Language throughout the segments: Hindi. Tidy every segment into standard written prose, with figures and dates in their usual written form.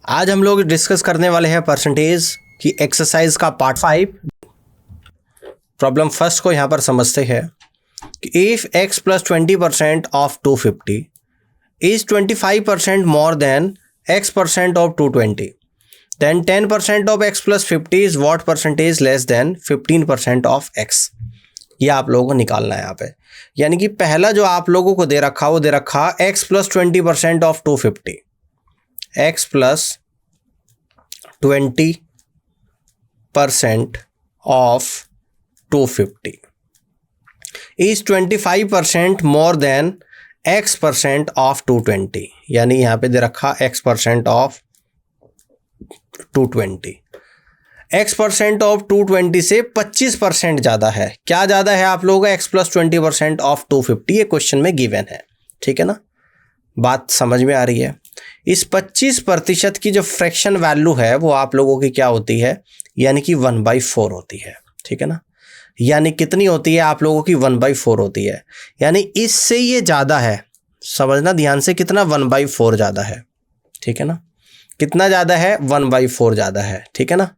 आज हम लोग डिस्कस करने वाले हैं परसेंटेज की एक्सरसाइज का पार्ट 5। प्रॉब्लम फर्स्ट को यहाँ पर समझते हैं कि if x plus 20% of 250 is 25% more than x% of 220 then 10% of x plus 50 is what percentage less than 15% of x। ये आप लोगों को निकालना है यहाँ पे। यानी कि पहला जो आप लोगों को दे रखा वो दे रखा x plus 20% of 250, x plus 20% of 250 is 25% more than x% of 220। यानी यहाँ पे दे रखा x% ऑफ 220। x% ऑफ 220 से 25% ज़्यादा है। क्या ज़्यादा है आप लोगों का? x plus 20% of 250। ये क्वेश्चन में गिवन है, ठीक है ना। बात समझ में आ रही है। इस 25% की जो फ्रैक्शन वैल्यू है वो आप लोगों की क्या होती है? यानी कि 1/4 होती है, ठीक है ना। यानी कितनी होती है आप लोगों की? 1/4 होती है। यानी इससे ये ज़्यादा है, समझना ध्यान से, कितना? 1/4 ज़्यादा है, ठीक है ना। कितना ज़्यादा है? 1/4 ज़्यादा है, ठीक है ना।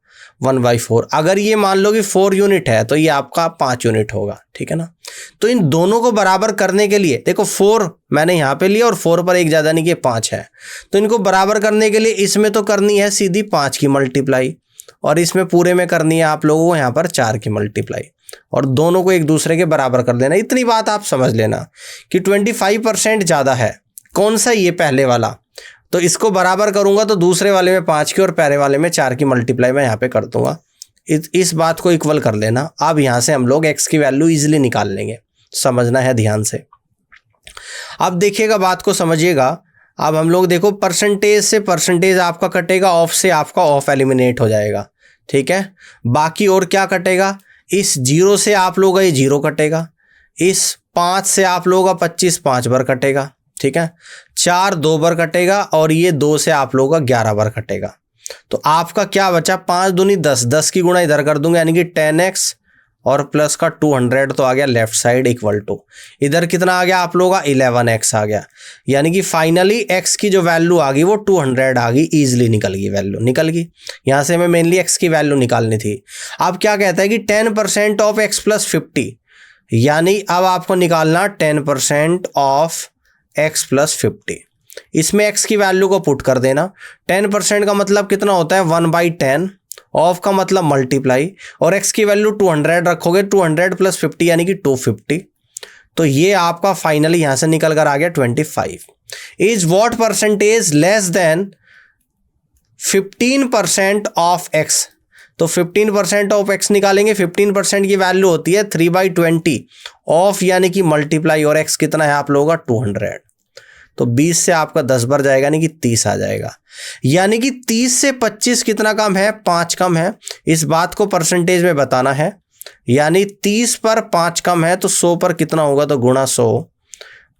1/4। अगर ये मान लो कि 4 यूनिट है तो ये आपका 5 यूनिट होगा, ठीक है ना। तो इन दोनों को बराबर करने के लिए देखो 4 मैंने यहाँ पे लिया और 4 पर एक ज़्यादा नहीं कि 5 है, तो इनको बराबर करने के लिए इसमें तो करनी है सीधी 5 की मल्टीप्लाई और इसमें पूरे में करनी है आप लोगों को यहाँ पर 4 की मल्टीप्लाई और दोनों को एक दूसरे के बराबर कर देना। इतनी बात आप समझ लेना कि 25% ज़्यादा है। कौन सा? ये पहले वाला। तो इसको बराबर करूंगा तो दूसरे वाले में 5 की और पहले वाले में 4 की मल्टीप्लाई मैं यहाँ पे कर दूंगा। इस बात को इक्वल कर लेना। अब यहाँ से हम लोग x की वैल्यू इजीली निकाल लेंगे, समझना है ध्यान से। अब देखिएगा, बात को समझिएगा। अब हम लोग देखो, परसेंटेज से परसेंटेज आपका कटेगा, ऑफ से आपका ऑफ एलिमिनेट हो जाएगा, ठीक है। बाकी और क्या कटेगा? इस 0 से आप लोगों का ये 0 कटेगा, इस 5 से आप लोगों का 25 5 बार कटेगा, ठीक है। 4 2 बार कटेगा और ये 2 से आप लोगों का 11 बार कटेगा। तो आपका क्या बचा? 5 दूनी 10, 10 की गुणा इधर कर दूंगा यानी कि 10x और प्लस का 200 तो आ गया लेफ्ट साइड इक्वल टू, इधर कितना आ गया आप लोगों का? 11x आ गया। यानी कि फाइनली x की जो वैल्यू आ गई वो 200 आ गई। ईजिली निकल गई, वैल्यू निकल गई। यहाँ से हमें मेनली x की वैल्यू निकालनी थी। अब क्या कहता है कि 10% ऑफ x प्लस 50, यानी अब आपको निकालना 10% ऑफ x प्लस 50। इसमें x की वैल्यू को पुट कर देना। 10% का मतलब कितना होता है? 1/10। ऑफ का मतलब मल्टीप्लाई और x की वैल्यू 200 रखोगे, 200 प्लस 50 यानी कि 250। तो ये आपका फाइनली यहां से निकल कर आ गया 25। Is what percentage less than 15% of x। तो 15% ऑफ x निकालेंगे। 15% की वैल्यू होती है 3/20 ऑफ यानी कि मल्टीप्लाई और x कितना है आप लोगों का? 200। तो 20 से आपका 10 बार जाएगा यानी कि 30 आ जाएगा। यानी कि 30 से 25 कितना कम है? 5 कम है। इस बात को परसेंटेज में बताना है। यानी 30 पर 5 कम है तो 100 पर कितना होगा? तो गुणा 100।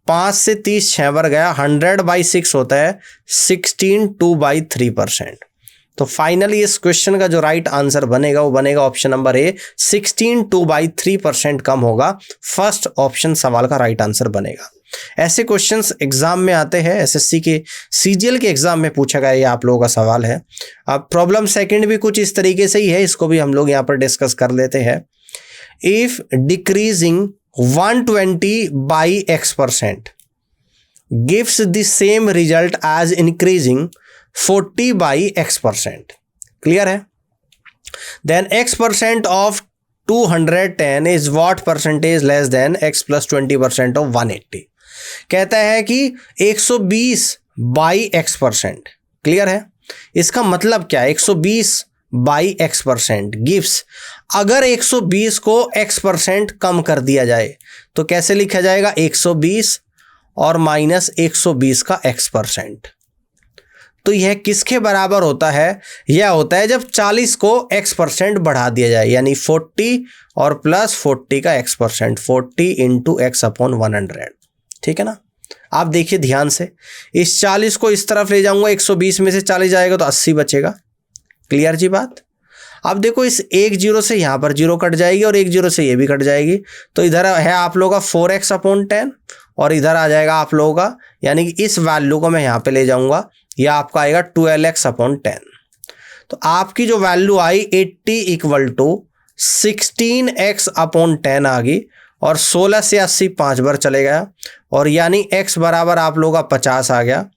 5 से 30 6 बार गया, 100/6 होता है 16 2/3%। तो फाइनली इस क्वेश्चन का जो राइट आंसर बनेगा वो बनेगा ऑप्शन नंबर ए, 16 2/3% कम होगा। फर्स्ट ऑप्शन सवाल का राइट आंसर बनेगा। ऐसे क्वेश्चंस एग्जाम में आते हैं, एसएससी के सीजीएल के एग्जाम में पूछा गया ये आप लोगों का सवाल है। अब प्रॉब्लम सेकंड भी कुछ इस तरीके से ही है, इसको भी हम लोग यहाँ पर डिस्कस कर लेते हैं। If decreasing 120/x% gives the same result as increasing 40/x%। Clear है? Then x% of 210 is what percentage less than x plus 20% of 180। कहता है कि 120/x%। क्लियर है? इसका मतलब क्या है? 120/x% गिव्स, अगर 120 को x% कम कर दिया जाए तो कैसे लिखा जाएगा? 120 और माइनस 120 का x%। तो यह किसके बराबर होता है? यह होता है जब 40 को x% बढ़ा दिया जाए, यानी 40 और प्लस 40 का x%, 40 इंटू x/100, ठीक है ना। आप देखिए ध्यान से, इस 40 को इस तरफ ले जाऊंगा, 120 में से 40 जाएगा तो 80 बचेगा। क्लियर जी बात? अब देखो, इस एक 0 से यहाँ पर 0 कट जाएगी और एक 0 से ये भी कट जाएगी, तो इधर है आप लोगों का 4x/10 और इधर आ जाएगा आप लोगों का, यानी कि इस वैल्यू को मैं यहाँ पे ले जाऊंगा, यह आपका आएगा 12x/10। तो आपकी जो वैल्यू आई 80 इक्वल टू 16x/10 आ गई, और 16 से 80 5 बार चले गया, और यानी x बराबर आप लोगों का 50 आ गया।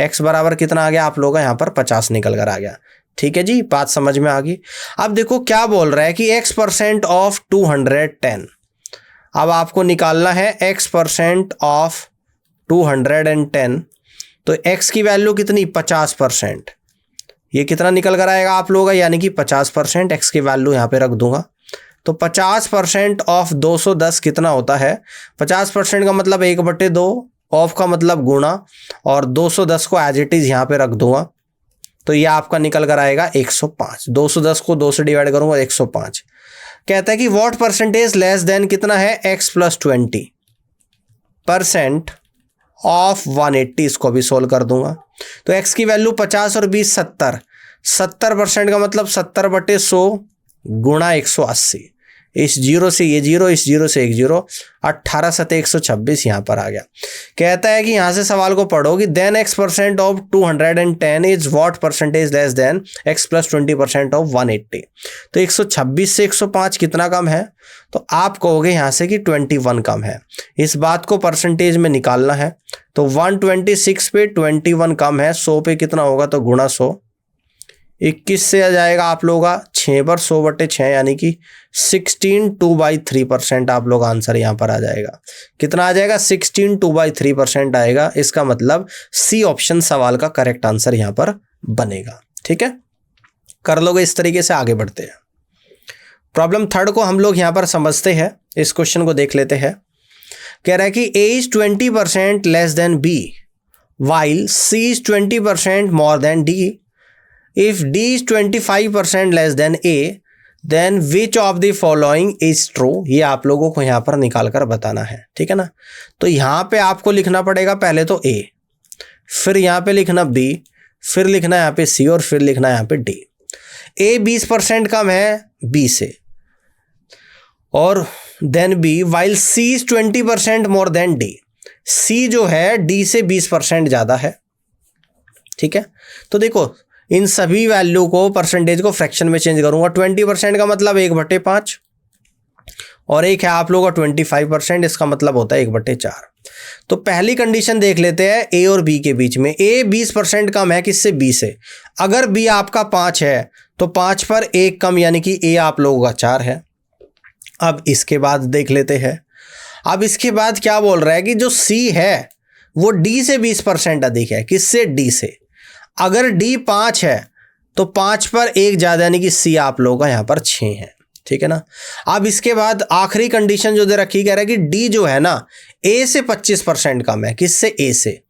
x बराबर कितना आ गया आप लोगों का यहाँ पर 50 निकल कर आ गया। ठीक है जी, बात समझ में आ गई। अब देखो क्या बोल रहा है कि x% ऑफ 210। अब आपको निकालना है x% ऑफ 210। तो x की वैल्यू कितनी 50%, ये कितना निकल कर आएगा आप लोगों का, यानी कि 50%। x की वैल्यू यहाँ पे रख दूंगा। तो 50% ऑफ 210 कितना होता है, 50% का मतलब 1/2, ऑफ का मतलब गुणा, और 210 को एज इट इज यहाँ पे रख दूंगा। तो ये आपका निकल कर आएगा 105। 210 को 2 से डिवाइड करूंगा 105। कहता है कि व्हाट परसेंटेज लेस देन कितना है x+20% ऑफ 180। इसको भी सोल्व कर दूंगा। तो x की वैल्यू 50 और 20 70। 70% का मतलब 70/100 गुणा 180। इस जीरो से ये जीरो, इस जीरो से एक जीरो, 18 7 126 यहाँ पर आ गया। कहता है कि यहाँ से सवाल को पढ़ो कि then x% of 210 is what percentage less than x+20% of 180। तो 126 से 105 कितना कम है, तो आप कहोगे यहाँ से कि 21 कम है। इस बात को परसेंटेज में निकालना है। तो 126 पे 21 कम है, 100 पे कितना होगा, तो गुणा 100। 21 से आ जाएगा आप लोगों का 6 पर 100/6, यानी कि 16 2/3% आप लोग आंसर यहाँ पर आ जाएगा। कितना आ जाएगा, 16 2/3% आएगा। इसका मतलब सी ऑप्शन सवाल का करेक्ट आंसर यहाँ पर बनेगा। ठीक है, कर लोगे इस तरीके से। आगे बढ़ते हैं। प्रॉब्लम 3 को हम लोग यहाँ पर समझते हैं। इस क्वेश्चन को देख लेते हैं। कह रहा है कि A is 20% less than B while C is 20% more then D। If D is 25% less than A, then which of the following is true? ये आप लोगों को यहाँ पर निकाल कर बताना है। ठीक है ना। तो यहाँ पे आपको लिखना पड़ेगा पहले तो A, फिर यहाँ पे लिखना B, फिर लिखना यहाँ पे C, और फिर लिखना यहाँ पे D। A 20% कम है B से, और then B while C is 20% more than D। C जो है D से 20% ज़्यादा है। ठीक है, तो देखो इन सभी वैल्यू को, परसेंटेज को फ्रैक्शन में चेंज करूंगा। 20% का मतलब 1/5, और एक है आप लोगों का 25%, इसका मतलब होता है 1/4। तो पहली कंडीशन देख लेते हैं A और B के बीच में। A 20% कम है किससे, B से। अगर B आपका 5 है तो 5 पर 1 कम, यानी कि A आप लोगों का 4 है। अब इसके बाद देख लेते हैं। अब इसके बाद क्या बोल रहा है कि जो C है वो D से 20% अधिक है। किससे, D से। अगर D 5 है तो 5 पर 1 ज़्यादा, यानी कि C आप लोगों का यहाँ पर 6 है। ठीक है ना। अब इसके बाद आखिरी कंडीशन जो दे रखी, कह रहा है कि D जो है ना A से 25% कम है। किससे, A से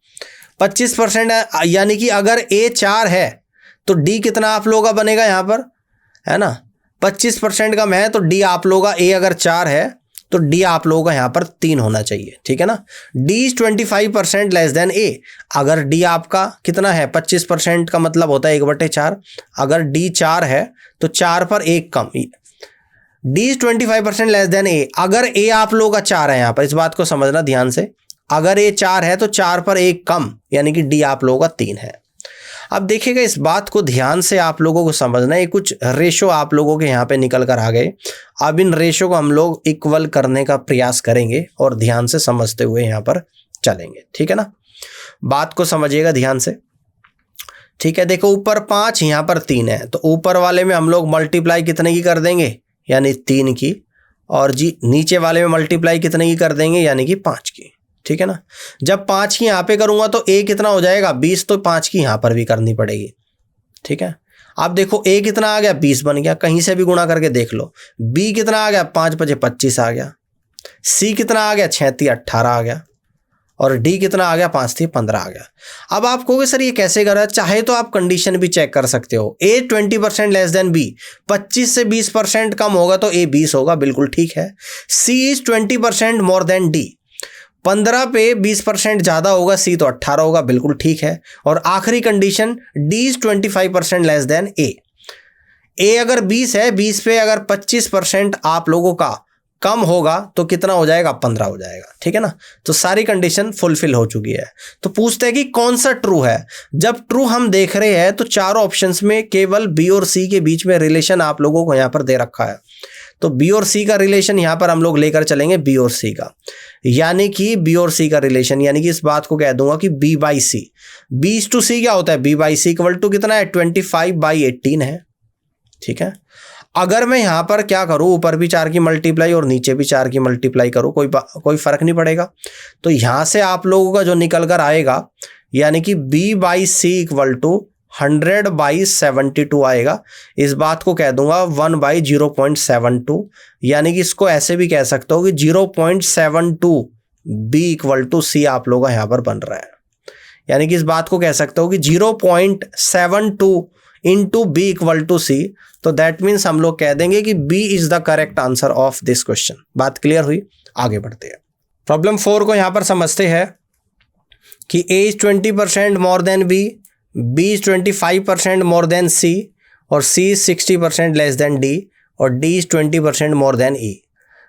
25% है, यानी कि अगर A 4 है तो D कितना आप लोगों का बनेगा यहाँ पर, है ना। 25% कम है तो D आप लोगों का, A अगर 4 है तो D आप लोगों का यहाँ पर 3 होना चाहिए। ठीक है ना। D is 25% less than A। अगर D आपका कितना है 25% का मतलब होता है 1/4। अगर D 4 है तो 4 पर 1 कम। D is 25% less than A। अगर A आप लोगों का 4 है, यहाँ पर इस बात को समझना ध्यान से। अगर A 4 है तो 4 पर 1 कम, यानी कि D आप लोगों का 3 है। अब देखिएगा इस बात को ध्यान से आप लोगों को समझना है। कुछ रेशो आप लोगों के यहाँ पे निकल कर आ गए। अब इन रेशो को हम लोग इक्वल करने का प्रयास करेंगे और ध्यान से समझते हुए यहाँ पर चलेंगे। ठीक है ना, बात को समझिएगा ध्यान से। ठीक है, देखो ऊपर 5 यहाँ पर 3 है, तो ऊपर वाले में हम लोग मल्टीप्लाई कितने की कर देंगे, यानी 3 की, और जी नीचे वाले में मल्टीप्लाई कितने की कर देंगे, यानी कि 5 की। ठीक है ना। जब 5 की यहाँ पे करूँगा तो A कितना हो जाएगा 20, तो 5 की यहाँ पर भी करनी पड़ेगी। ठीक है, आप देखो A कितना आ गया 20 बन गया, कहीं से भी गुणा करके देख लो। B कितना आ गया 5 × 5 = 25 आ गया। C कितना आ गया 6 × 3 = 18 आ गया। और D कितना आ गया 5 × 3 = 15 आ गया। अब आप कहोगे सर ये कैसे करा, चाहे तो आप कंडीशन भी चेक कर सकते हो। A 20% लेस देन B, 25 से 20% कम होगा तो A 20 होगा, बिल्कुल ठीक है। C is 20% more then D, 15 पे 20% ज़्यादा होगा, C तो 18 होगा, बिल्कुल ठीक है। और आखिरी condition D is 25% less than A। A अगर 20 है, 20 पे अगर 25% आप लोगों का कम होगा तो कितना हो जाएगा, 15 हो जाएगा, ठीक है ना। तो सारी कंडीशन फुलफिल हो चुकी है। तो पूछते हैं कि कौन सा ट्रू है। जब ट्रू हम देख रहे हैं तो चारों ऑप्शंस में केवल बी और सी के बीच में रिलेशन आप लोगों को यहां पर दे रखा है। तो बी और सी का रिलेशन यहां पर हम लोग लेकर चलेंगे बी और सी का, यानी कि बी और सी का रिलेशन, यानी कि इस बात को कह दूंगा कि B by C. B is to C क्या होता है, B by C equal to कितना है, 25/18 है, ठीक है। अगर मैं यहां पर क्या करूं, ऊपर भी 4 की मल्टीप्लाई और नीचे भी 4 की मल्टीप्लाई करूं, कोई फर्क नहीं पड़ेगा। तो यहां से आप लोगों का जो निकल कर आएगा, यानी कि b by C equal to 100/72 आएगा। इस बात को कह दूंगा 1/0.72, यानी कि इसको ऐसे भी कह सकते हो कि 0.72 b इक्वल टू सी आप लोगों का यहां पर बन रहा है। यानी कि इस बात को कह सकते हो कि 0.72 into B equal to C. तो दैट मीन्स हम लोग कह देंगे कि B is the correct answer of this question. बात क्लियर हुई, आगे बढ़ते हैं। प्रॉब्लम 4 को यहां पर समझते हैं कि A is 20% more than B, B is 25% more than C, और C is 60% less than D, और D is 20% more than E.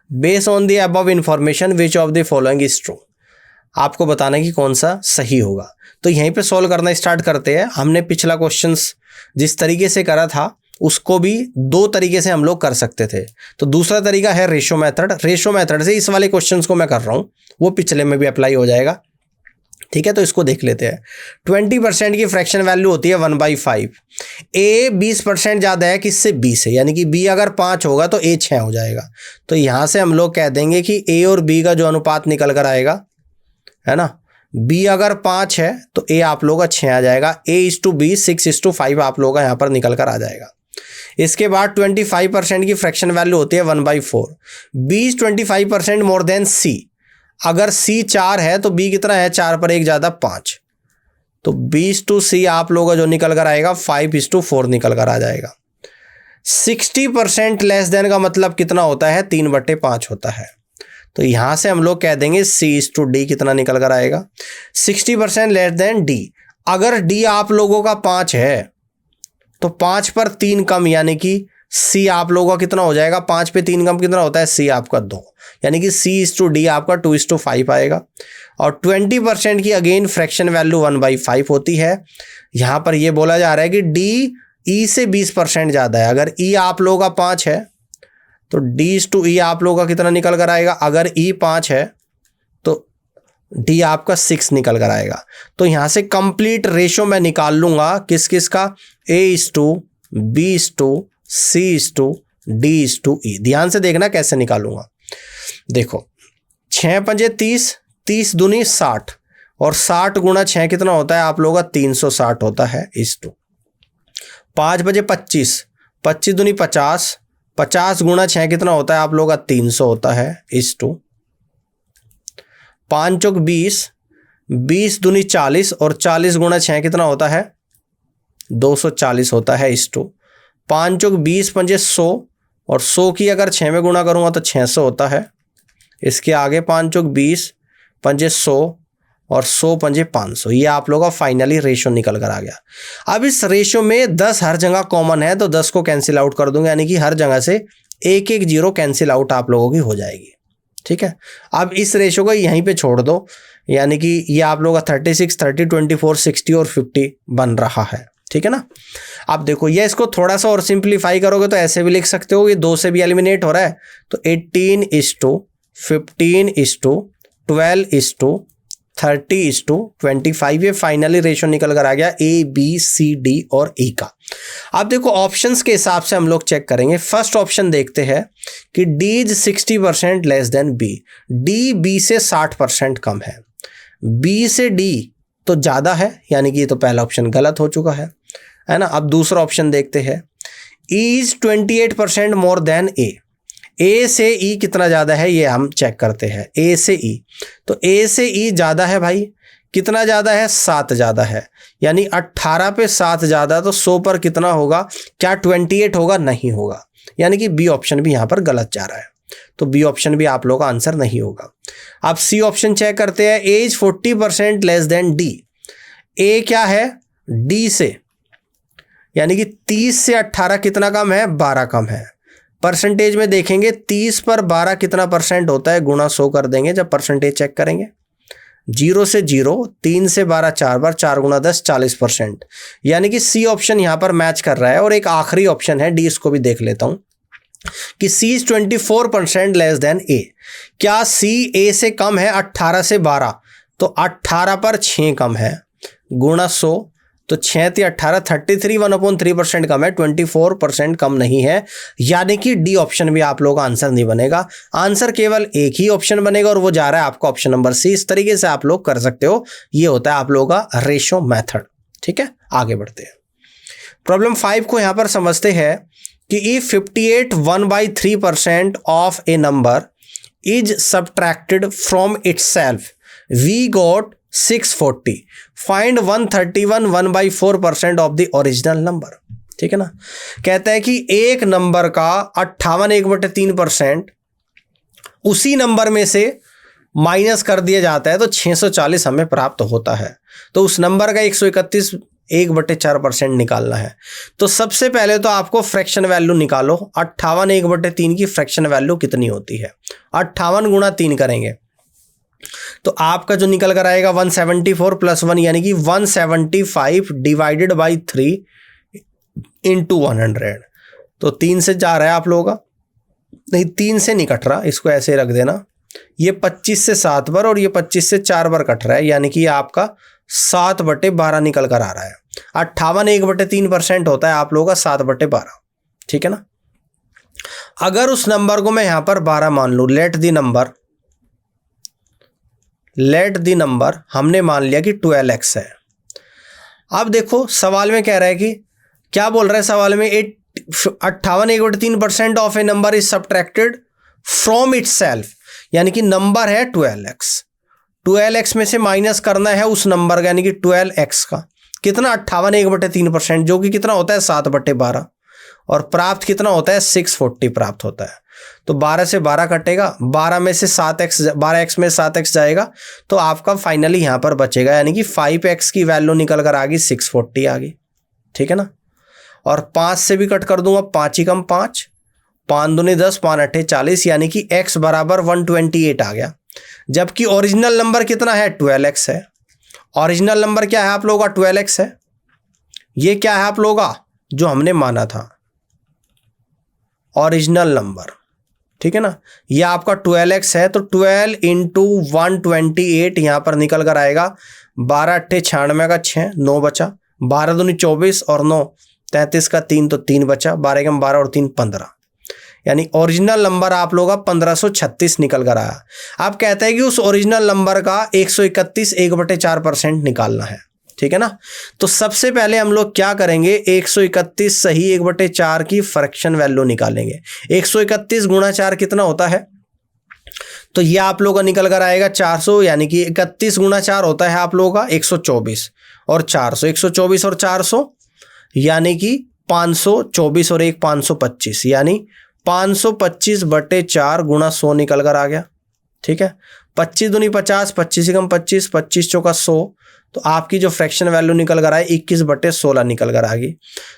Based on the above information which of the following is true. आपको बताना कि कौन सा सही होगा। तो यहीं पे सॉल्व करना स्टार्ट करते हैं। हमने पिछला क्वेश्चंस जिस तरीके से करा था उसको भी 2 तरीके से हम लोग कर सकते थे। तो दूसरा तरीका है रेशो मेथड। रेशो मेथड से इस वाले क्वेश्चंस को मैं कर रहा हूँ, वो पिछले में भी अप्लाई हो जाएगा, ठीक है। तो इसको देख लेते हैं। 20% की फ्रैक्शन वैल्यू होती है 1/5। ए 20% ज़्यादा है किससे, बी से, यानी कि बी अगर 5 होगा तो ए 6 हो जाएगा। तो यहाँ से हम लोग कह देंगे कि ए और बी का जो अनुपात निकल कर आएगा, है ना, बी अगर 5 है तो ए आप लोगों का 6 आ जाएगा। ए इज टू बी 6:5 आप लोगों का यहाँ पर निकल कर आ जाएगा। इसके बाद 25% की फ्रैक्शन वैल्यू होती है 1/4। बी इज 25% मोर देन सी। अगर सी 4 है तो बी कितना है, 4 पर 1 ज़्यादा 5। तो बी इज टू सी आप लोगों का जो निकल कर आएगा 5:4 निकल कर आ जाएगा। 60% लेस देन का मतलब कितना होता है, 3/5 होता है। तो यहां से हम लोग कह देंगे सी इज टू डी कितना निकल कर आएगा, 60% लेस देन डी। अगर डी आप लोगों का 5 है तो 5 पर 3 कम, यानी कि सी आप लोगों का कितना हो जाएगा, 5 पे 3 कम कितना होता है, सी आपका 2, यानी कि सी इज टू डी आपका 2:5 आएगा। और 20% की अगेन फ्रैक्शन वैल्यू 1/5 होती है। यहां पर यह बोला जा रहा है कि डी ई से 20% ज़्यादा है। अगर ई आप लोगों का 5 है तो डी इज टू ई आप लोगों का कितना निकल कर आएगा, अगर ई 5 है तो डी आपका 6 निकल कर आएगा। तो यहां से कंप्लीट रेशो मैं निकाल लूंगा किस किस का, A is to B is to C is to D is to E. ध्यान से देखना कैसे निकालूंगा। देखो 6 पंजे 30, 30 दूनी 60, और 60 गुणा 6 कितना होता है आप लोगों का, 360 होता है इज टू। 5 बजे 25, 25 दूनी 50, 50 गुणा 6 कितना होता है आप लोगों का, 300 होता है इज टू। 5 चौक 20, 20 दूनी 40, और 40 गुणा 6 कितना होता है, 240 होता है इज टू। 5 चौक 20 पंजे 100, और 100 की अगर 6 में गुणा करूंगा तो 600 होता है। इसके आगे 5 चौक 20 पंजे 100, और 100 पंजे 500। ये आप लोगों का फाइनली रेशो निकल कर आ गया। अब इस रेशो में 10 हर जगह कॉमन है तो 10 को कैंसिल आउट कर दूंगा, यानी कि हर जगह से 1-1 जीरो कैंसिल आउट आप लोगों की हो जाएगी, ठीक है। अब इस रेशो को यहीं पे छोड़ दो, यानी कि ये आप लोगों का 36, 30, 24, 60 और 50 बन रहा है, ठीक है ना। अब देखो ये इसको थोड़ा सा और सिंप्लीफाई करोगे तो ऐसे भी लिख सकते हो, ये 2 से भी एलिमिनेट हो रहा है। तो 18:15:12:12 30:25। ये फाइनली रेशो निकल कर आ गया ए बी सी डी और ई का। अब देखो ऑप्शंस के हिसाब से हम लोग चेक करेंगे। फर्स्ट ऑप्शन देखते हैं कि D is 60% less than B. D B से 60% कम है, बी से डी तो ज़्यादा है, यानी कि ये तो पहला ऑप्शन गलत हो चुका है ना। अब दूसरा ऑप्शन देखते हैं, ई इज 28% मोर देन ए। ए से ई कितना ज़्यादा है ये हम चेक करते हैं। ए से ई, तो ए से ई ज़्यादा है भाई, कितना ज़्यादा है, 7 ज़्यादा है, यानी 18 पे 7 ज़्यादा, तो 100 पर कितना होगा, क्या 28 होगा, नहीं होगा, यानी कि बी ऑप्शन भी यहाँ पर गलत जा रहा है। तो बी ऑप्शन भी आप लोगों का आंसर नहीं होगा। अब सी ऑप्शन चेक करते हैं, ए इज 40% लेस देन डी। ए क्या है, डी से, यानी कि 30 से 18 कितना कम है, 12 कम है। परसेंटेज में देखेंगे 30 पर 12 कितना परसेंट होता है, गुणा 100 कर देंगे जब परसेंटेज चेक करेंगे। 0 से 0, 3 से 12 4 बार, 4 गुणा 10 40%, यानी कि सी ऑप्शन यहाँ पर मैच कर रहा है। और एक आखिरी ऑप्शन है डी, इसको भी देख लेता हूँ कि सी इज 24% लेस देन ए। क्या सी ए से कम है? 18 से 12, तो 18 पर 6 कम है, गुणा 100, तो 6 × 18 33, 1/3% कम है, 24% कम नहीं है, यानी कि डी ऑप्शन भी आप लोगों का आंसर नहीं बनेगा। आंसर केवल एक ही ऑप्शन बनेगा और वो जा रहा है आपका ऑप्शन नंबर सी। इस तरीके से आप लोग कर सकते हो, ये होता है आप लोगों का रेशो मेथड। ठीक है, आगे बढ़ते हैं। प्रॉब्लम 5 को यहां पर समझते हैं कि if 58 1/3% of a number is subtracted from itself, we got 640, find 131 1/4% of the original number. ठीक है ना, कहता है कि एक नंबर का 58 1/3% उसी नंबर में से माइनस कर दिया जाता है तो 640 हमें प्राप्त होता है। तो उस नंबर का 131 1/4% निकालना है। तो सबसे पहले तो आपको फ्रैक्शन वैल्यू निकालो। 58 1/3 की फ्रैक्शन वैल्यू कितनी होती है? 58 गुणा 3 करेंगे तो आपका जो निकल कर आएगा 174 + 1, यानी कि 175 डिवाइडेड बाई 3 इंटू 100। तो 3 से जा रहा है आप लोगों का, नहीं 3 से नहीं कट रहा, इसको ऐसे रख देना। ये 25 से 7 बार और ये 25 से 4 बार कट रहा है, यानी कि आपका 7/12 निकल कर आ रहा है। 58 1/3% होता है आप लोगों का 7/12। ठीक है ना, अगर उस नंबर को मैं यहां पर 12 मान लूं, लेट दी नंबर हमने मान लिया कि 12x है। अब देखो सवाल में कह रहा है कि क्या बोल रहा है सवाल में, 58 1/3% of a number is subtracted from itself, यानी कि नंबर है 12x में से माइनस करना है उस नंबर का, यानी कि 12x का कितना 58 1/3%, जो कि कितना होता है 7/12, और प्राप्त कितना होता है 640 प्राप्त होता है। तो 12 से 12 कटेगा, 12 में से 7x 12x में 7x जाएगा, तो आपका फाइनली यहां पर बचेगा, यानी कि 5x की वैल्यू निकल कर आ गई 640 आ गई। ठीक है ना, और 5 से भी कट कर दूंगा, 5 ही कम 5, 5 दूनी 10, 5 8 40, यानी कि x बराबर 128 आ गया। जबकि ओरिजिनल नंबर कितना है 12x है। ओरिजिनल नंबर क्या है आप लोगों का 12x है। ये क्या है आप लोगों का जो हमने माना था ओरिजिनल नंबर। ठीक है ना, ये आपका 12x है, तो 12 इंटू 128 यहां पर निकल कर आएगा 12 8 96 का 6, 9 बचा, 12 दूनी 24 और 9 33 का 3, तो 3 बचा, 12 कम 12 और 3 15, यानी ओरिजिनल नंबर आप लोगों का 1536 निकल कर आया। आप कहते हैं कि उस ओरिजिनल नंबर का 131 1/4% निकालना है। ठीक है ना, तो सबसे पहले हम लोग क्या करेंगे, 131 सही 1/4 की फ्रैक्शन वैल्यू निकालेंगे। 131 गुणा 4 कितना होता है, तो ये आप लोगों का निकल कर आएगा 400, यानी कि 31 गुणा 4 होता है आप लोगों का 124 और 400, 124 और 400 यानी कि 524 और 1 525, यानी 525/4 गुणा 100 निकल कर आ गया। ठीक है, 25 दूनी 50, 25 से कम 25, 25 चौका 100, तो आपकी जो फ्रैक्शन वैल्यू निकल कर आए 21/16 निकल कर आ गई।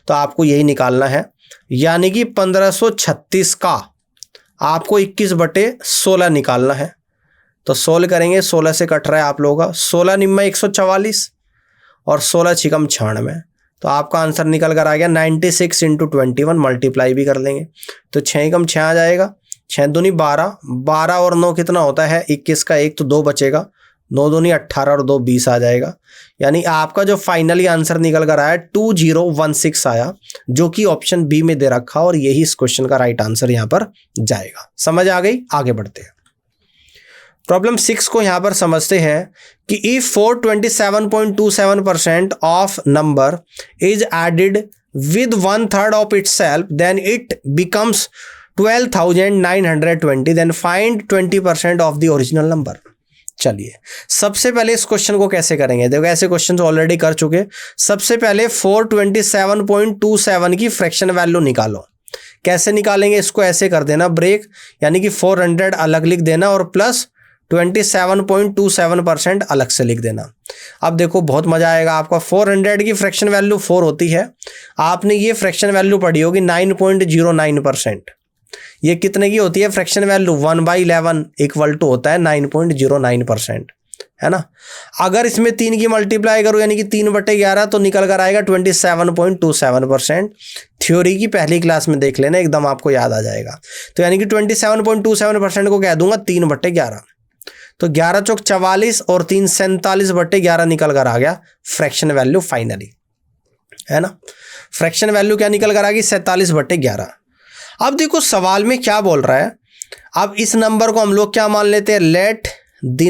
तो आपको यही निकालना है, यानी कि 1536 का आपको 21/16 निकालना है। तो सोल्व करेंगे, 16 से कट रहा है आप लोगों का, 16 निम्मा 144 और 16 छिकम 96, तो आपका आंसर निकल कर आ गया 96 × 21, मल्टीप्लाई भी कर लेंगे तो 6 कम 6 आ जाएगा, 6 दूनी 12, 12 और 9 कितना होता है 21 का 1, तो 2 बचेगा, 9 दूनी 18 और 2 20 आ जाएगा। यानी आपका जो फाइनली आंसर निकल कर आया 2016 आया, जो कि ऑप्शन बी में दे रखा, और यही इस क्वेश्चन का राइट आंसर यहां पर जाएगा। समझ आ गई, आगे बढ़ते हैं। प्रॉब्लम 6 को यहां पर समझते हैं कि if 427.27% of number is added with 1/3 of itself, then it becomes 12,920, then find 20% of the original number. चलिए सबसे पहले इस क्वेश्चन को कैसे करेंगे, देखो ऐसे क्वेश्चन ऑलरेडी कर चुके। सबसे पहले 427.27 की फ्रैक्शन वैल्यू निकालो। कैसे निकालेंगे, इसको ऐसे कर देना ब्रेक, यानी कि 400 अलग लिख देना और प्लस 27.27% अलग से लिख देना। अब देखो बहुत मजा आएगा आपका। 400 की फ्रैक्शन वैल्यू 4 होती है, आपने ये फ्रैक्शन वैल्यू पढ़ी होगी 9.09%। ये कितने की होती है फ्रैक्शन वैल्यू 1/11 इक्वल टू होता है 9.09%, है ना। अगर इसमें 3 की मल्टीप्लाई करो यानी कि 3/11 तो निकल कर आएगा 27.27%। थ्योरी की पहली क्लास में देख लेना, एकदम आपको याद आ जाएगा। तो यानी कि 27.27% को कह दूंगा 3/11, तो 11 चौक 44 और 3 47/11 निकल कर आ गया फ्रैक्शन वैल्यू फाइनली, है ना। फ्रैक्शन वैल्यू क्या निकल कर आ गई 47/11। अब देखो सवाल में क्या बोल रहा है, अब इस नंबर को हम लोग क्या मान लेते हैं, लेट द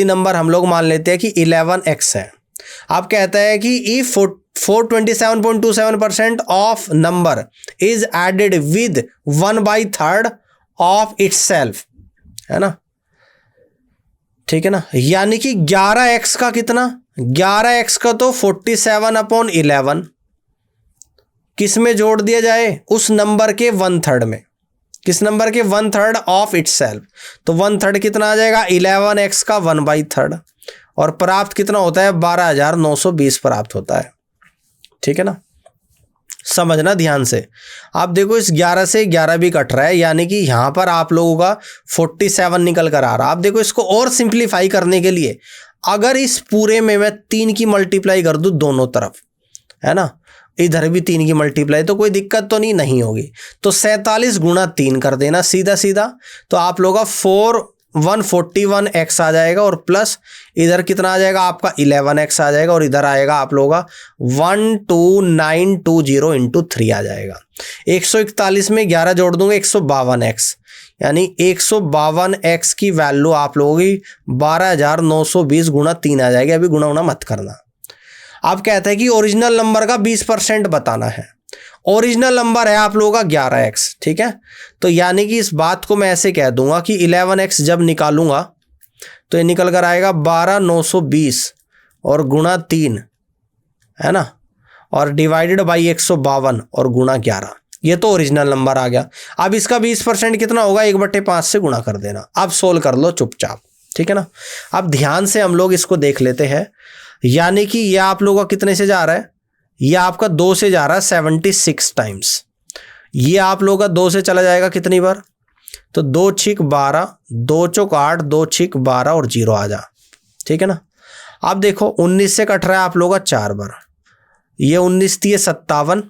नंबर हम लोग मान लेते हैं कि 11x है। अब कहता है कि if 427.27% of number is added with 1/3 of itself, है ना, ठीक है ना। यानी कि 11x का कितना, 11x का तो 47/11 किस में जोड़ दिया जाए, उस नंबर के 1/3 में। किस नंबर के 1/3 ऑफ इटसेल्फ, तो 1/3 कितना आ जाएगा 11x का 1/3 और प्राप्त कितना होता है 12,920 प्राप्त होता है, ठीक है ना। समझना ध्यान से। आप देखो इस 11 से 11 भी कट रहा है, यानी कि यहां पर आप लोगों का 47 निकल कर आ रहा है। आप देखो इसको और सिंप्लीफाई करने के लिए अगर इस पूरे में मैं 3 की मल्टीप्लाई कर दूं दोनों तरफ, है ना, इधर भी 3 की मल्टीप्लाई, तो कोई दिक्कत तो नहीं होगी। तो 47 गुणा 3 कर देना सीधा सीधा, तो आप लोगों का 141x आ जाएगा और प्लस इधर कितना आ जाएगा आपका 11x आ जाएगा और इधर आएगा आप लोगों का 12920 इंटू 3 आ जाएगा। 141 में 11 जोड़ दूंगा 152x, यानी 152x की वैल्यू आप लोगों की 12,920 गुणा 3 आ जाएगी। अभी गुणा मत करना। अब कहते हैं कि ओरिजिनल नंबर का 20% बताना है। ओरिजिनल नंबर है आप लोगों का 11x, ठीक है। तो यानी कि इस बात को मैं ऐसे कह दूंगा कि 11x जब निकालूंगा तो ये निकल कर आएगा 12,920 और गुणा 3, है ना, और डिवाइडेड बाई 152 और गुणा 11। ये तो ओरिजिनल नंबर आ गया। अब इसका 20% कितना होगा 1/5 से गुणा कर देना। अब सोल्व कर लो चुपचाप, ठीक है ना। अब ध्यान से हम लोग इसको देख लेते हैं, यानी कि यह आप लोगों का कितने से जा रहा है, यह आपका 2 से जा रहा है 76 टाइम्स। ये आप लोगों का 2 से चला जाएगा कितनी बार, तो 2 छिक 12, 2 चौक 8, 2 छिक 12 और 0 आ जा, ठीक है ना। अब देखो 19 से कट रहा है आप लोगों का 4 बार, ये 19 थी 57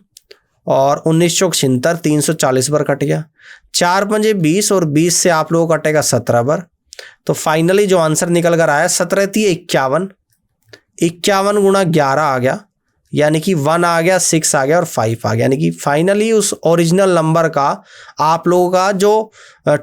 और 19 चौक 76, 340 बार कट गया। 4 पंजे 20 और 20 से आप लोगों को कटेगा 17 बार। तो फाइनली जो आंसर निकल कर आया 17 थी 51, 51 गुणा 11 आ गया, यानी कि 1 आ गया, 6 आ गया और 5 आ गया। यानी कि फाइनली उस ओरिजिनल नंबर का आप लोगों का जो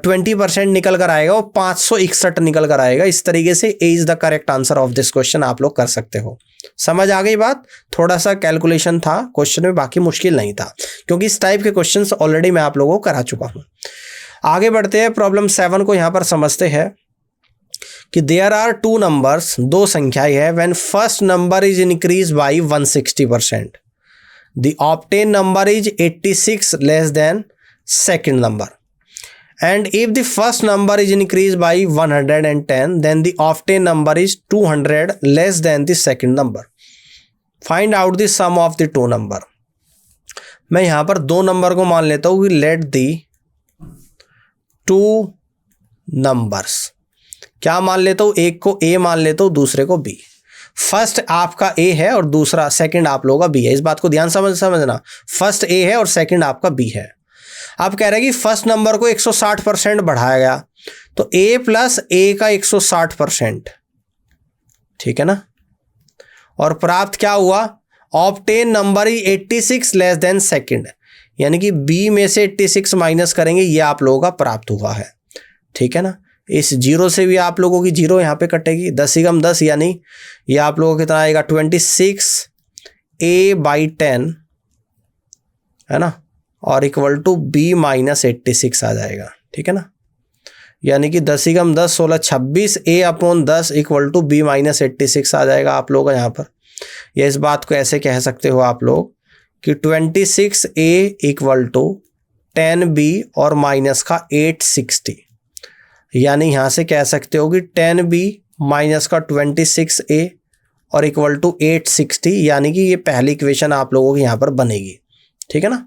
20% निकल कर आएगा वो 561 निकल कर आएगा। इस तरीके से A is the correct answer of this question आप लोग कर सकते हो। समझ आ गई बात। थोड़ा सा कैलकुलेशन था क्वेश्चन में, बाकी मुश्किल नहीं था, क्योंकि इस टाइप के क्वेश्चन ऑलरेडी मैं आप लोगों को करा चुका हूं। आगे बढ़ते हैं, प्रॉब्लम 7 को यहां पर समझते हैं कि देयर आर 2 नंबर्स, 2 संख्याएं है, when first number is increase by 160%, the obtain number is 86 less than second number, and if the first number is increase by 110 then the obtain number is 200 less than the second number. Find out the sum of the 2 number. मैं यहां पर 2 नंबर को मान लेता हूं कि लेट द 2 नंबर्स, क्या मान लेता हूं, एक को ए मान लेता हूं, दूसरे को बी। फर्स्ट आपका ए है और दूसरा सेकंड आप लोगों का बी है। इस बात को ध्यान समझना, फर्स्ट ए है और सेकंड आपका बी है। अब कह रहे हैं कि फर्स्ट नंबर को 160% बढ़ाया गया, तो ए प्लस ए का 160%, ठीक है ना, और प्राप्त क्या हुआ, ऑब्टेन नंबर ही 86 लेस देन सेकंड, यानी कि बी में से 86 माइनस करेंगे, ये आप लोगों का प्राप्त हुआ है, ठीक है ना। इस 0 से भी आप लोगों की 0 यहाँ पे कटेगी, 10 × 10 यानी ये आप लोगों को कितना आएगा 26a/10, है ना, और इक्वल टू b माइनस 86 आ जाएगा, ठीक है ना। यानी कि 10 × 10 16 26 a/10 equal to b minus 86 आ जाएगा आप लोगों का यहाँ पर। या इस बात को ऐसे कह सकते हो आप लोग कि 26a इक्वल टू 10b और माइनस का 860, यानी यहां से कह सकते हो कि 10b माइनस का 26a और इक्वल टू 860, यानी कि ये पहली इक्वेशन आप लोगों की यहां पर बनेगी, ठीक है ना।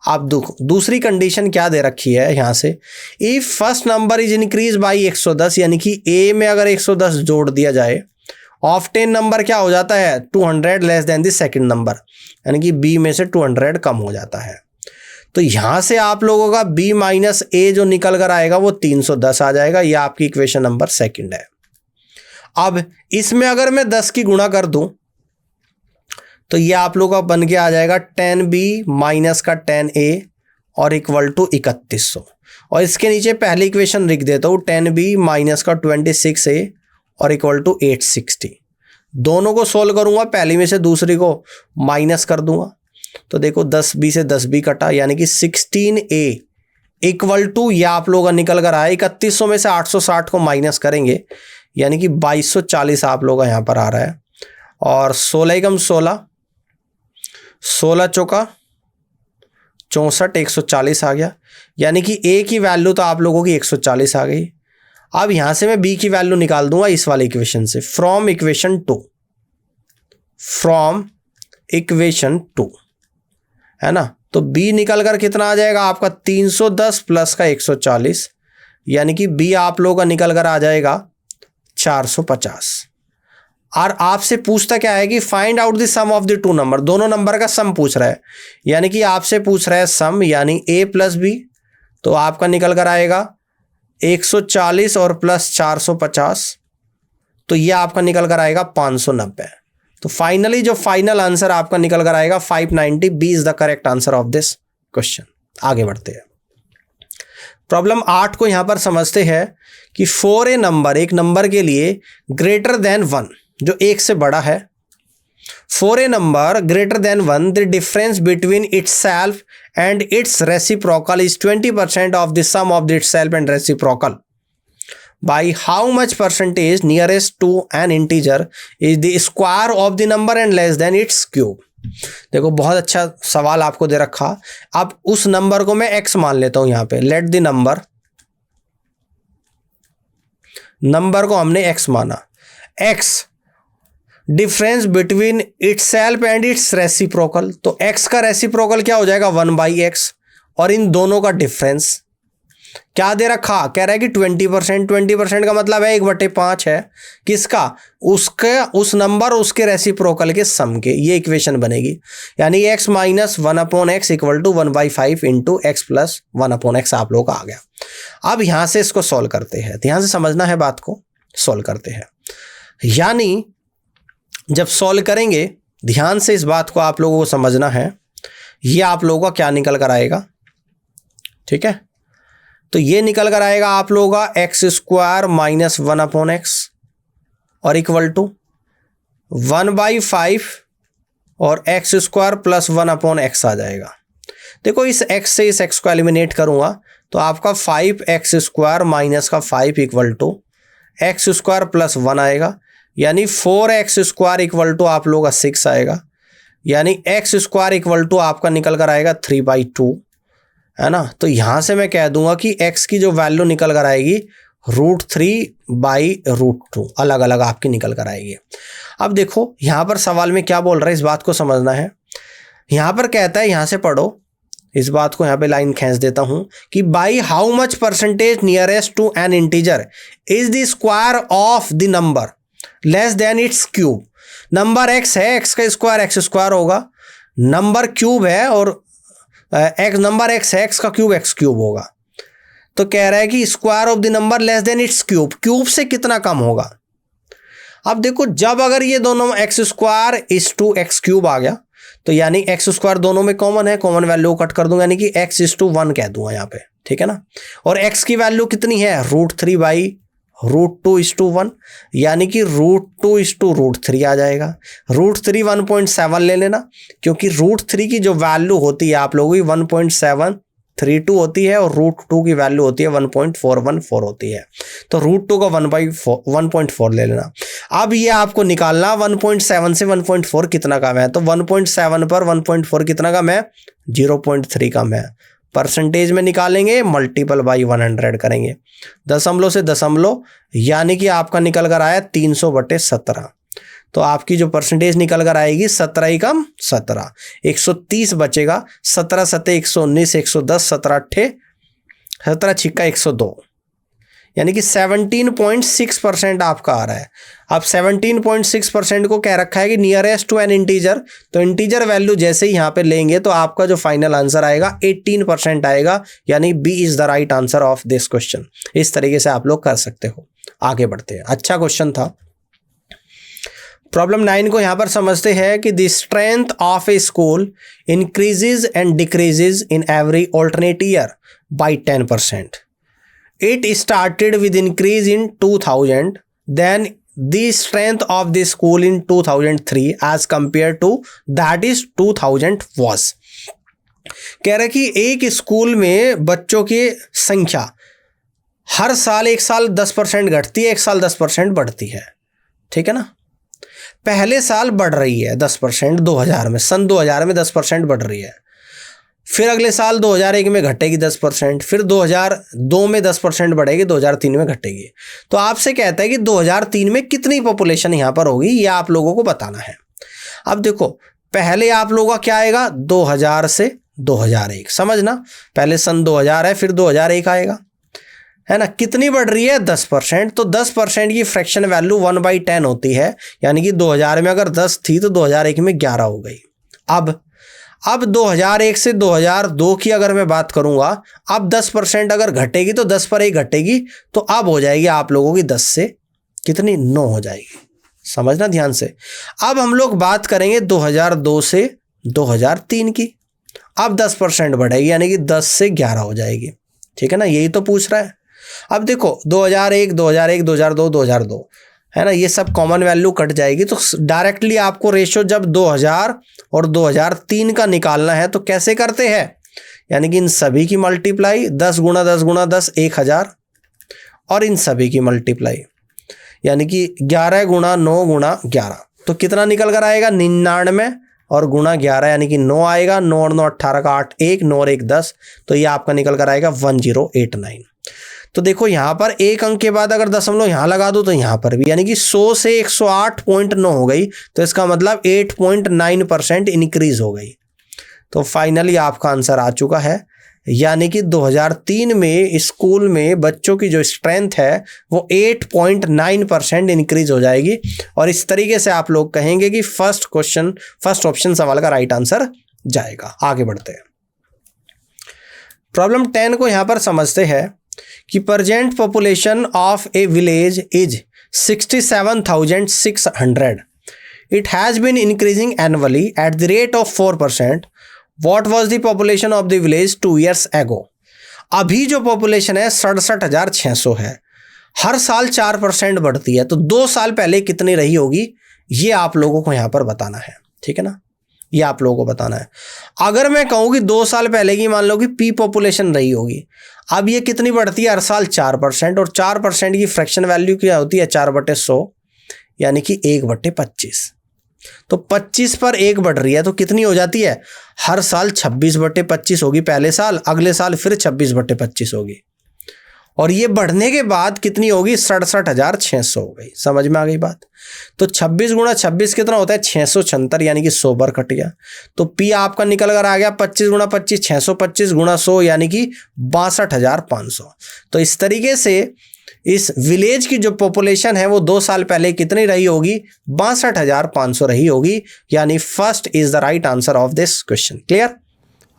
आप दूसरी कंडीशन क्या दे रखी है यहाँ से, if first number is increase by 110, यानी कि ए में अगर 110 जोड़ दिया जाए, ऑफ्टेन नंबर क्या हो जाता है 200 less than the second number, यानी कि बी में से 200 कम हो जाता है। तो यहाँ से आप लोगों का b माइनस ए जो निकल कर आएगा वो 310 आ जाएगा। ये आपकी इक्वेशन नंबर सेकंड है। अब इसमें अगर मैं 10 की गुणा कर दूं तो ये आप लोगों का बन के आ जाएगा 10b माइनस का 10a और इक्वल टू 3100। और इसके नीचे पहली इक्वेशन लिख देता हूँ 10b माइनस का 26a और इक्वल टू 860। दोनों को सोल्व करूंगा, पहली में से दूसरी को माइनस कर दूंगा। तो देखो 10b से 10b कटा, यानी कि 16a इक्वल टू, या आप लोगों का निकल कर आया 3100 में से 860 को माइनस करेंगे, यानी कि 2240 आप लोगों का यहाँ पर आ रहा है। और 16 एकम 16, 16 चौका 64, 140 आ गया, यानी कि a की वैल्यू तो आप लोगों की 140 आ गई। अब यहां से मैं b की वैल्यू निकाल दूंगा इस वाले इक्वेशन से, फ्रॉम इक्वेशन 2, है ना। तो b निकल कर कितना आ जाएगा आपका 310 प्लस का 140, यानी कि b आप लोगों का निकल कर आ जाएगा 450। और आपसे पूछता क्या है कि find out the sum of the two number, दोनों नंबर का सम पूछ रहा है, यानी कि आपसे पूछ रहा है सम, यानी a प्लस b। तो आपका निकल कर आएगा 140 और प्लस 450, तो ये आपका निकल कर आएगा 590। तो फाइनली जो फाइनल आंसर आपका निकल कर आएगा 590। B is the correct answer of this question. आगे बढ़ते हैं, प्रॉब्लम 8 को यहां पर समझते हैं कि फॉर ए नंबर, एक नंबर के लिए ग्रेटर देन 1, जो एक से बड़ा है, for a number greater than 1 the difference between itself and its reciprocal is 20% of the sum of the itself and reciprocal. by how much percentage nearest to an integer is the square of the number and less than its cube। देखो बहुत अच्छा सवाल आपको दे रखा। अब उस नंबर को मैं x मान लेता हूं, यहां पे लेट द नंबर को हमने x माना। x difference between itself and its reciprocal, तो x का रेसिप्रोकल क्या हो जाएगा 1/x, और इन दोनों का डिफरेंस क्या दे रखा, कह रहा है कि 20%। 20% का मतलब है 1/5 है किसका, उसके उस नंबर उसके रेसिप्रोकल के सम के। ये इक्वेशन बनेगी, यानी x minus 1/x equal to 1/5 into x plus 1/x आप लोग का आ गया। अब यहां से इसको सॉल्व करते हैं, ध्यान से समझना है बात को, सॉल्व करते हैं। यानी जब सॉल्व करेंगे ध्यान से इस बात को आप लोगों को समझना है, ये आप लोगों का क्या निकल कर आएगा, ठीक है। तो ये निकल कर आएगा आप लोगों का x² माइनस 1/x और इक्वल टू 1/5 और x² प्लस 1/x आ जाएगा। देखो इस x से इस x को एलिमिनेट करूंगा तो आपका 5x² माइनस का 5 इक्वल टू x² प्लस 1 आएगा, यानी 4x² इक्वल टू आप लोगों का 6 आएगा, यानी x² इक्वल टू आपका निकल कर आएगा 3/2, है ना। तो यहां से मैं कह दूंगा कि x की जो वैल्यू निकल कर आएगी √3/√2 अलग अलग आपकी निकल कर आएगी। अब देखो यहां पर सवाल में क्या बोल रहा है, इस बात को समझना है। यहां पर कहता है, यहां से पढ़ो इस बात को, यहां पे लाइन खींच देता हूं कि by how much percentage nearest to an integer is the square of the number less than its cube. Number x है, x का स्क्वायर x² होगा, नंबर क्यूब है और नंबर x है, x का क्यूब x क्यूब होगा। तो कह रहा है कि square of the number less than its cube, cube से कितना कम होगा। अब देखो जब अगर ये दोनों x² is to x cube आ गया तो यानी x² दोनों में कॉमन है, कॉमन वैल्यू कट कर दूंगा, यानी कि x इज टू 1 कह दूंगा यहाँ पे, ठीक है ना। और x की वैल्यू कितनी है √3/√2 इज टू 1, यानी कि √2 इज टू √3 आ जाएगा। √3 1.7 ले लेना, क्योंकि √3 की जो वैल्यू होती है आप लोगों की 1.732 होती है और √2 की वैल्यू होती है 1.414 होती है। तो √2 का 1/4 ले लेना। अब ये आपको निकालना 1.7 से 1.4 कितना कम है, तो 1.7 पर 1.4 कितना कम है, 0.3 कम है। परसेंटेज में निकालेंगे, मल्टीपल बाई 100 करेंगे, दशमलव से दशमलव, यानी कि आपका निकल कर आया 300/17। तो आपकी जो परसेंटेज निकल कर आएगी 17 ही कम 17, 130 बचेगा। 17 सत्ते 119, 110, 17 अट्ठे 17 छिक्का 102, यानी कि 17.6% आपका आ रहा है। अब 17.6% को क्या रखा है कि नियरेस्ट टू एन इंटीजर, तो इंटीजर वैल्यू जैसे ही यहाँ पे लेंगे तो आपका जो फाइनल आंसर आएगा 18% आएगा, यानी B is the right answer of this question. इस तरीके से आप लोग कर सकते हो। आगे बढ़ते हैं, अच्छा क्वेश्चन था। प्रॉब्लम 9 को यहाँ पर समझते हैं कि the strength of A school increases and decreases in every alternate year by 10%. It started with increase in 2000, then the strength of the school in 2003 as compared to that is 2000 was. कह रहे कि एक स्कूल में बच्चों की संख्या हर साल, एक साल 10% घटती है, एक साल 10% बढ़ती है, ठीक है ना। पहले साल बढ़ रही है 10%, 2000 में, सन 2000 में 10% बढ़ रही है, फिर अगले साल 2001 में घटेगी 10%, फिर 2002 में 10% बढ़ेगी, 2003 में घटेगी। तो आपसे कहता है कि 2003 में कितनी पॉपुलेशन यहाँ पर होगी, ये आप लोगों को बताना है। अब देखो, पहले आप लोगों का क्या आएगा, 2000 से 2001, समझना, पहले सन 2000 है, फिर 2001 आएगा, है ना। कितनी बढ़ रही है, 10%। तो 10% की फ्रैक्शन वैल्यू 1/10 होती है, यानी कि 2000 में अगर 10 थी तो 2001 में 11 हो गई। अब 2001 से 2002 की अगर मैं बात करूंगा, अब 10% अगर घटेगी तो 10 पर 1 घटेगी, तो अब हो जाएगी आप लोगों की 10 से कितनी, 9 हो जाएगी। समझना ध्यान से। अब हम लोग बात करेंगे 2002 से 2003 की, अब 10% बढ़ेगी, यानी कि 10 से 11 हो जाएगी, ठीक है ना, यही तो पूछ रहा है। अब देखो 2001, 2001, 2002, 2002, है ना, ये सब कॉमन वैल्यू कट जाएगी, तो डायरेक्टली आपको रेशियो जब 2000 और 2003 का निकालना है तो कैसे करते हैं, यानी कि इन सभी की मल्टीप्लाई 10 गुणा 10 गुणा 10 1000, और इन सभी की मल्टीप्लाई यानी कि 11 गुणा 9 गुणा 11, तो कितना निकल कर आएगा, 99, और गुणा 11 यानी कि 9 आएगा। 9 और 9 18 का 8, 1 9 और 1 10, तो ये आपका निकल कर आएगा 1089। तो देखो यहाँ पर एक अंक के बाद अगर दशमलव यहाँ लगा दो तो यहाँ पर भी, यानी कि 100 से 108.9 हो गई, तो इसका मतलब 8.9% इंक्रीज हो गई। तो फाइनली आपका आंसर आ चुका है, यानी कि 2003 में स्कूल में बच्चों की जो स्ट्रेंथ है वो 8.9% इंक्रीज हो जाएगी। और इस तरीके से आप लोग कहेंगे कि फर्स्ट ऑप्शन सवाल का राइट आंसर जाएगा। आगे बढ़ते हैं, प्रॉब्लम 10 को यहाँ पर समझते हैं कि present population of A village is 67,600. It has been increasing annually at the rate of 4%. What was the population of the village 2 years ago? अभी जो पॉपुलेशन है 67,600 है, हर साल 4% बढ़ती है, तो 2 साल पहले कितनी रही होगी, ये आप लोगों को यहाँ पर बताना है, ठीक है ना, ये आप लोगों को बताना है। अगर मैं कहूँ कि 2 साल पहले की मान लो कि पी पॉपुलेशन रही होगी, अब ये कितनी बढ़ती है, हर साल 4%, और 4% की फ्रैक्शन वैल्यू क्या होती है, 4/100, यानी कि 1/25। तो 25 पर 1 बढ़ रही है, तो कितनी हो जाती है, हर साल 26/25 होगी पहले साल, अगले साल फिर 26/25 होगी, और ये बढ़ने के बाद कितनी होगी, 67,600 हो गई। समझ में आ गई बात। तो 26 गुणा 26 कितना होता है, 676, यानी कि 100 बार कट गया, तो पी आपका निकल कर आ गया 25 गुणा 25 625 गुणा 100, यानी कि 62,500। तो इस तरीके से इस विलेज की जो पॉपुलेशन है वो 2 साल पहले कितनी रही होगी, 62,500 रही होगी, यानी first is the right answer of this question. Clear.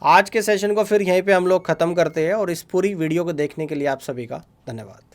आज के सेशन को फिर यहीं पे हम लोग ख़त्म करते हैं, और इस पूरी वीडियो को देखने के लिए आप सभी का धन्यवाद।